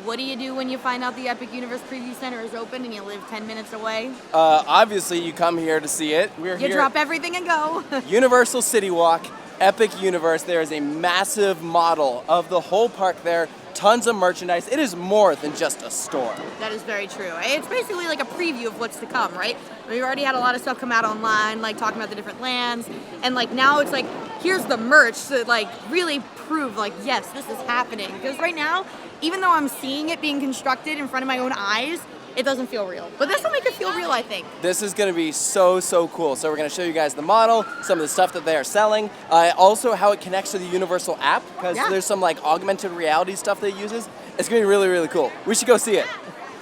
what do you do when you find out the Epic Universe Preview Center is open and you live 10 minutes away? Obviously, you come here to see it. You drop everything and go. Universal City Walk, Epic Universe. There is a massive model of the whole park there. Tons of merchandise. It is more than just a store. That is very true. It's basically like a preview of what's to come, right? We've already had a lot of stuff come out online, like talking about the different lands, and like now it's like, here's the merch to like really prove like, yes, this is happening. Because right now, even though I'm seeing it being constructed in front of my own eyes, it doesn't feel real. But this will make it feel real, I think. This is going to be so cool. So we're going to show you guys the model, some of the stuff that they are selling, also how it connects to the Universal app, because there's some like augmented reality stuff that it uses. It's going to be really cool. We should go see it.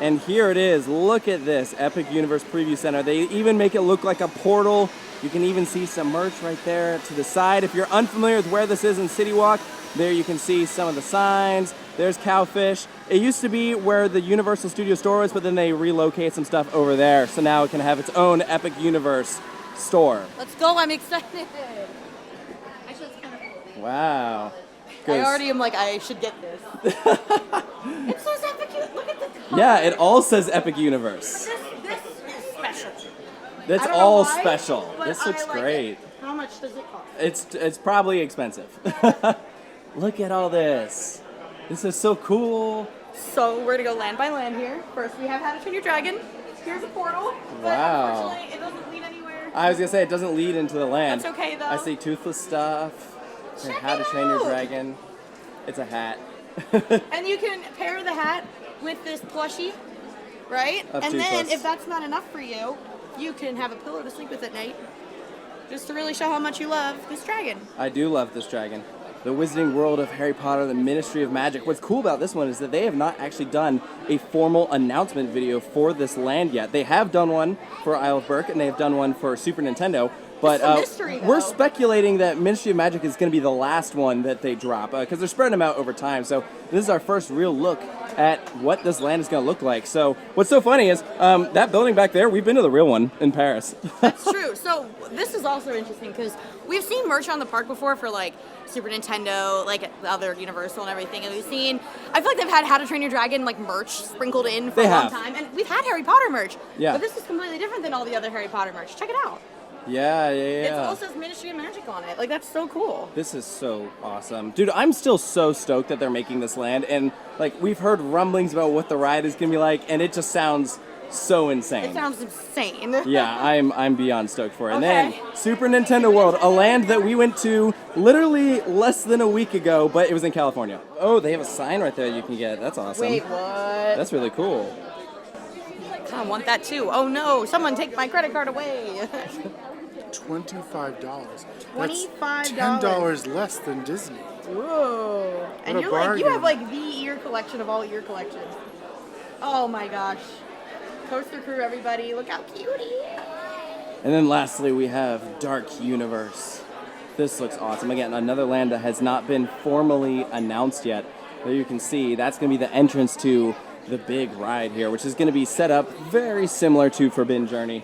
And here it is. Look at this Epic Universe Preview Center. They even make it look like a portal. You can even see some merch right there to the side. If you're unfamiliar with where this is in City Walk, there you can see some of the signs. There's Cowfish. It used to be where the Universal Studio store was, but then they relocated some stuff over there. So now it can have its own Epic Universe store. Let's go, I'm excited. Actually, it's kind of cool. Wow. I already am like, I should get this. It says Epic Universe. Look at the color. Yeah, it all says Epic Universe. This is special. That's all special. This looks great. How much does it cost? It's probably expensive. Look at all this. This is so cool. So we're gonna go land by land here. First we have How to Train Your Dragon. Here's a portal. But wow. Unfortunately, it doesn't lead anywhere. I was gonna say it doesn't lead into the land. That's okay though. I see toothless stuff. Check How to Train Your Dragon. It's a hat. And you can pair the hat with this plushie, right? And then if that's not enough for you, you can have a pillow to sleep with at night. Just to really show how much you love this dragon. I do love this dragon. The Wizarding World of Harry Potter, the Ministry of Magic. What's cool about this one is that they have not actually done a formal announcement video for this land yet. They have done one for Isle of Berk, and they have done one for Super Nintendo. But we're speculating that Ministry of Magic is going to be the last one that they drop, because they're spreading them out over time. So this is our first real look at what this land is going to look like. So what's so funny is that building back there, we've been to the real one in Paris. That's true. So this is also interesting because we've seen merch on the park before for like Super Nintendo, like other Universal and everything. And we've seen, I feel like they've had How to Train Your Dragon like merch sprinkled in for a long time. And we've had Harry Potter merch. Yeah. But this is completely different than all the other Harry Potter merch. Check it out. Yeah. It all says Ministry of Magic on it. Like, that's so cool. This is so awesome. Dude, I'm still so stoked that they're making this land. And, like, we've heard rumblings about what the ride is going to be like, and it just sounds so insane. It sounds insane. Yeah, I'm beyond stoked for it. And then Super Nintendo World, a land that we went to literally less than a week ago, but it was in California. Oh, they have a sign right there you can get. That's awesome. Wait, what? That's really cool. I want that too. Oh no, someone take my credit card away. $25. $25. $10 less than Disney. Whoa. And you're like, you have like the ear collection of all ear collections. Oh my gosh. Coaster Crew, everybody. Look how cute he is. And then lastly, we have Dark Universe. This looks awesome. Again, another land that has not been formally announced yet. There you can see, that's going to be the entrance to the big ride here, which is going to be set up very similar to Forbidden Journey.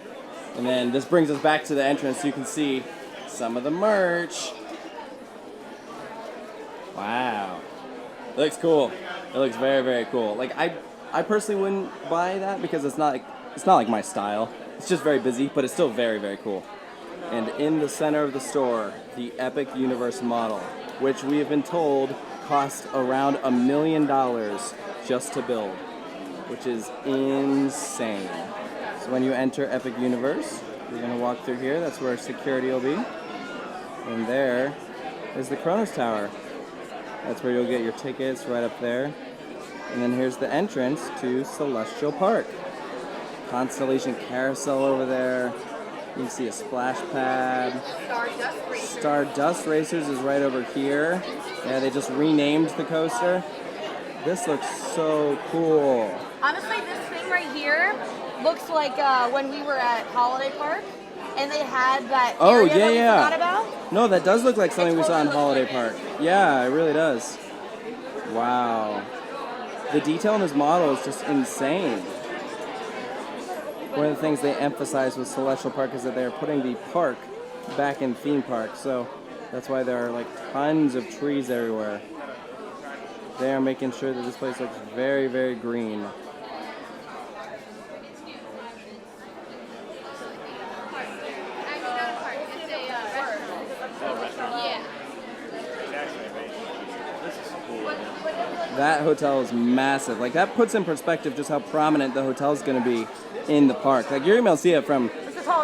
And then this brings us back to the entrance so you can see some of the merch. Wow. It looks cool. It looks very cool. Like I personally wouldn't buy that because it's not like my style. It's just very busy, but it's still very cool. And in the center of the store, the Epic Universe model, which we have been told cost around $1 million just to build, which is insane. So when you enter Epic Universe, you're going to walk through here. That's where security will be. And there is the Kronos Tower. That's where you'll get your tickets, right up there. And then here's the entrance to Celestial Park. Constellation Carousel over there. You can see a splash pad. Stardust Racers is right over here. Yeah, they just renamed the coaster. This looks so cool. Honestly, this thing right here looks like when we were at Holiday Park and they had that area that we forgot about. No, that does look like something we saw in Holiday Park. Yeah, it really does. Wow. The detail in this model is just insane. One of the things they emphasize with Celestial Park is that they're putting the park back in theme park, so that's why there are like tons of trees everywhere. They are making sure that this place looks very, very green. That hotel is massive. Like, that puts in perspective just how prominent the hotel is going to be in the park. Like, you're able to see it from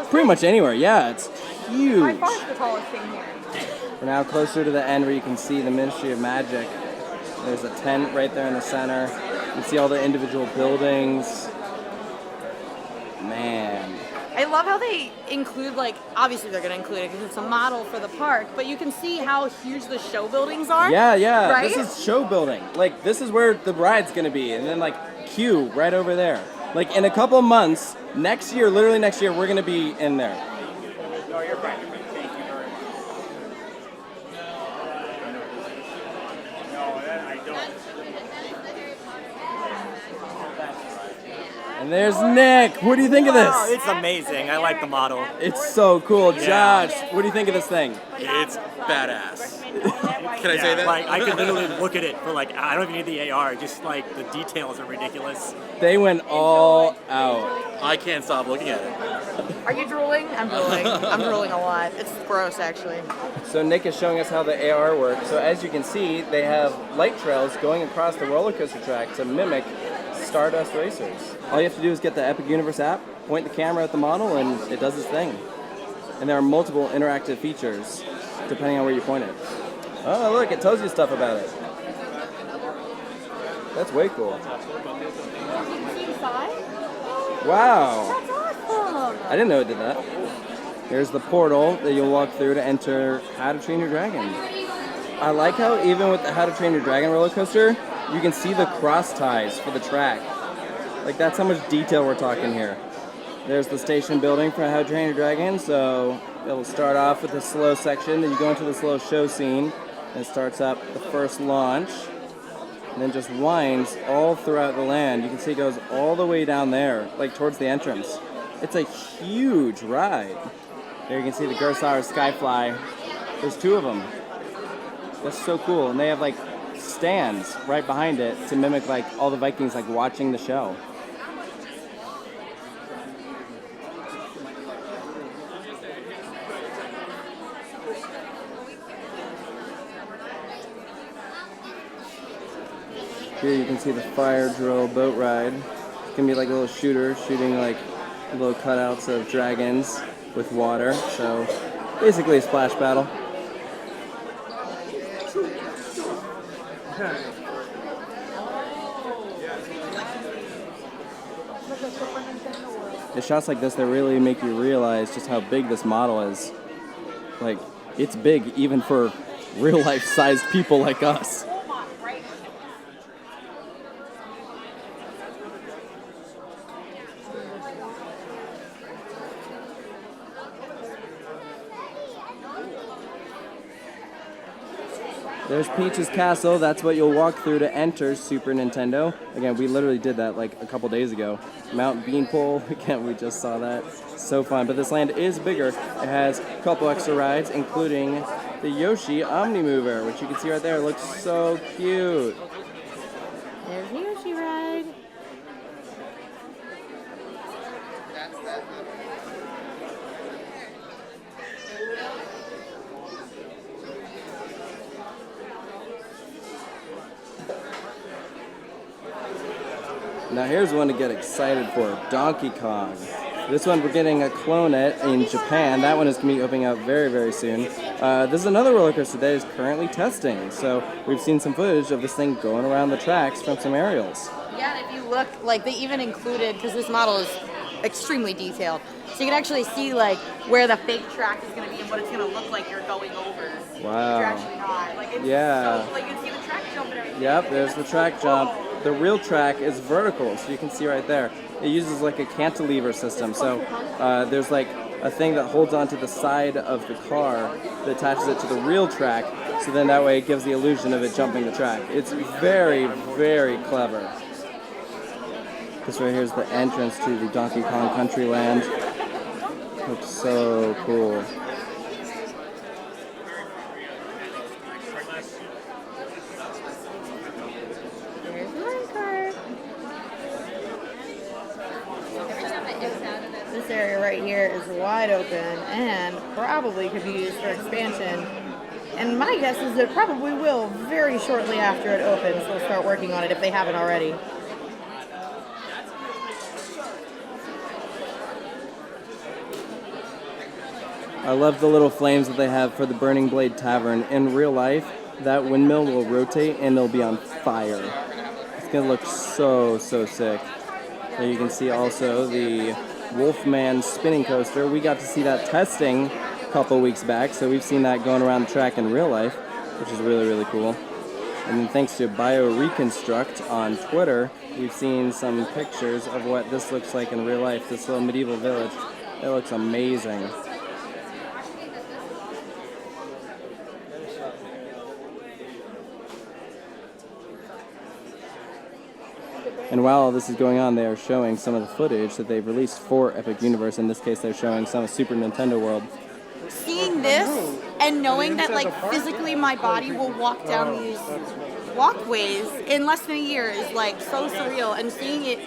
pretty much anywhere. Yeah, it's huge. By far it's the tallest thing here. We're now closer to the end where you can see the Ministry of Magic. There's a tent right there in the center. You can see all the individual buildings. Man. I love how they include, like, obviously they're going to include it because it's a model for the park, but you can see how huge the show buildings are. Yeah. Right? This is show building. Like, this is where the ride's going to be. And then, like, Q right over there. Like, in a couple of months, next year, literally next year, we're going to be in there. No, you're fine. Thank you very much. No, that I don't. And there's Nick. What do you think of Wow, this? it's amazing. I like the model. It's so cool. Josh, what do you think of this thing? It's badass. Can I say that? Like, I could literally look at it for like, I don't even need the AR, just like the details are ridiculous. They went all out. I can't stop looking at it. Are you drooling? I'm drooling. I'm drooling a lot. It's gross, actually. So Nick is showing us how the AR works. So as you can see, they have light trails going across the roller coaster track to mimic Stardust Racers. All you have to do is get the Epic Universe app, point the camera at the model, and it does its thing. And there are multiple interactive features depending on where you point it. Oh, look, it tells you stuff about it. That's way cool. Wow. That's awesome. I didn't know it did that. Here's the portal that you'll walk through to enter How to Train Your Dragon. I like how even with the How to Train Your Dragon roller coaster, you can see the cross ties for the track. Like, that's how much detail we're talking here. There's the station building for How to Train Your Dragon, so it'll start off with a slow section, then you go into the slow show scene, and it starts up the first launch, and then just winds all throughout the land. You can see it goes all the way down there, like towards the entrance. It's a huge ride. There you can see the Gersauer Skyfly. There's two of them. That's so cool, and they have like stands right behind it to mimic like all the Vikings like watching the show. Here you can see the fire drill boat ride. It's gonna be like a little shooter shooting like little cutouts of dragons with water. So basically a splash battle. The shots like this that really make you realize just how big this model is. Like, it's big even for real life sized people like us. There's Peach's Castle. That's what you'll walk through to enter Super Nintendo. Again, we literally did that like a couple days ago. Mount Beanpole, again, we just saw that. So fun. But this land is bigger. It has a couple extra rides, including the Yoshi Omnimover, which you can see right there. It looks so cute. There's the Yoshi ride. Now here's one to get excited for, Donkey Kong. This one we're getting a clone at in Japan. That one is going to be opening up very, very soon. This is another roller coaster that is currently testing. So we've seen some footage of this thing going around the tracks from some aerials. Yeah, and if you look, like they even included, because this model is extremely detailed, so you can actually see like where the fake track is going to be and what it's going to look like you're going over. Wow. You're actually not. Like, it's Yeah. so, like you can see the track jump and everything. Yep, there's the track jump. The real track is vertical, so you can see right there. It uses like a cantilever system, so there's like a thing that holds onto the side of the car that attaches it to the real track, so then that way it gives the illusion of it jumping the track. It's very, very clever. This right here is the entrance to the Donkey Kong Country Land. Looks so cool. This area right here is wide open and probably could be used for expansion. And my guess is it probably will very shortly after it opens. They'll start working on it if they haven't already. I love the little flames that they have for the Burning Blade Tavern. In real life, that windmill will rotate and it'll be on fire. It's gonna look so, so sick. There you can see also the Wolfman spinning coaster. We got to see that testing a couple weeks back, so we've seen that going around the track in real life, which is really, really cool. And then thanks to BioReconstruct on Twitter, we've seen some pictures of what this looks like in real life, this little medieval village. It looks amazing. And while all this is going on, they are showing some of the footage that they've released for Epic Universe. In this case, they're showing some of Super Nintendo World. Seeing this and knowing that like physically my body will walk down these walkways in less than a year is like so surreal. And seeing it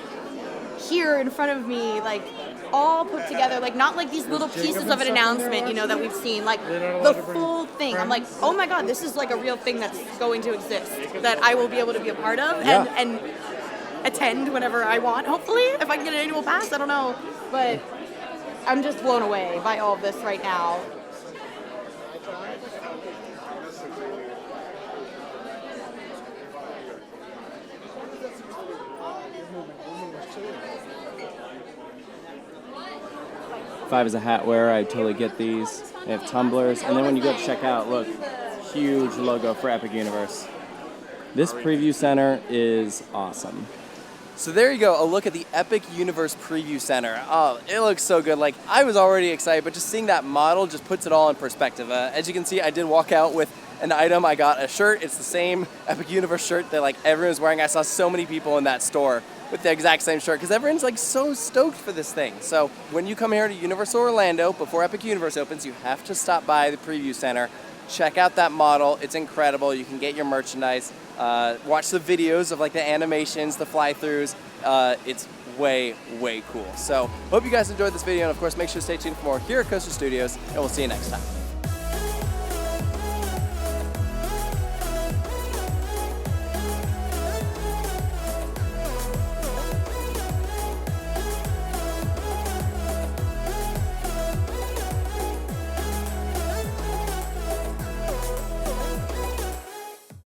here in front of me, like all put together, like not like these little pieces of an announcement, you know, that we've seen, like the full thing. I'm like, oh my God, this is like a real thing that's going to exist that I will be able to be a part of and attend whenever I want, hopefully, if I can get an annual pass, I don't know, but I'm just blown away by all of this right now. Five is a hat wearer, I totally get these. They have tumblers, and then when you go to check out, look, huge logo for Epic Universe. This preview center is awesome. So there you go, a look at the Epic Universe Preview Center. Oh, it looks so good. Like, I was already excited, but just seeing that model just puts it all in perspective. As you can see, I did walk out with an item. I got a shirt. It's the same Epic Universe shirt that like everyone's wearing. I saw so many people in that store with the exact same shirt because everyone's like so stoked for this thing. So when you come here to Universal Orlando before Epic Universe opens, you have to stop by the Preview Center. Check out that model. It's incredible. You can get your merchandise. Watch the videos of like the animations, the fly-throughs. It's way, way cool. So hope you guys enjoyed this video, and of course make sure to stay tuned for more here at Coaster Studios, and we'll see you next time.